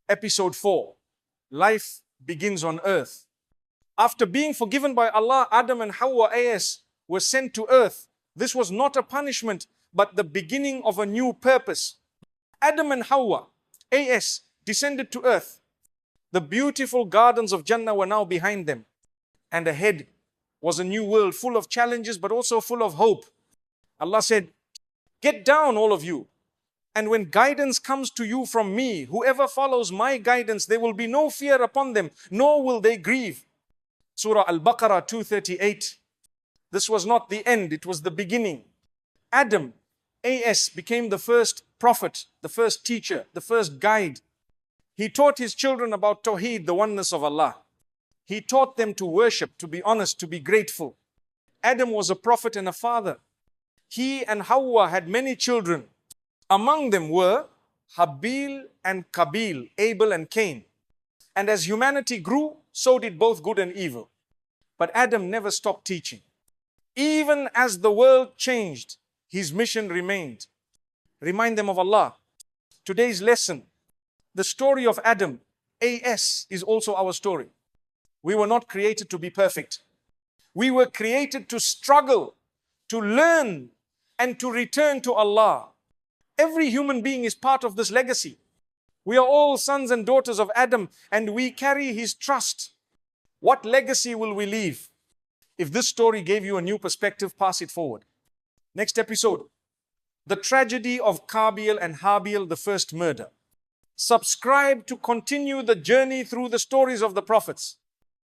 Episode 4. Life begins on earth. After being forgiven by Allah, Adam and Hawwa AS were sent to earth. This was not a punishment, but the beginning of a new purpose. Adam and Hawwa AS descended to earth. The beautiful gardens of Jannah were now behind them, and ahead was a new world full of challenges but also full of hope. Allah said, "Get down, all of you. And when guidance comes to you from me, whoever follows my guidance, there will be no fear upon them, nor will they grieve." Surah Al-Baqarah 238. This was not the end, it was the beginning. Adam AS became the first prophet, the first teacher, the first guide. He taught his children about Tawheed, the oneness of Allah. He taught them to worship, to be honest, to be grateful. Adam was a prophet and a father. He and Hawwa had many children. Among them were Habeel and Qabeel, Abel and Cain. And as humanity grew, so did both good and evil. But Adam never stopped teaching. Even as the world changed, his mission remained. Remind them of Allah. Today's lesson, the story of Adam AS is also our story. We were not created to be perfect. We were created to struggle, to learn, and to return to Allah. Every human being is part of this legacy. We are all sons and daughters of Adam, and we carry his trust. What legacy will we leave? If this story gave you a new perspective, pass it forward. Next episode, the tragedy of Qabeel and Habeel, the first murder. Subscribe to continue the journey through the stories of the prophets.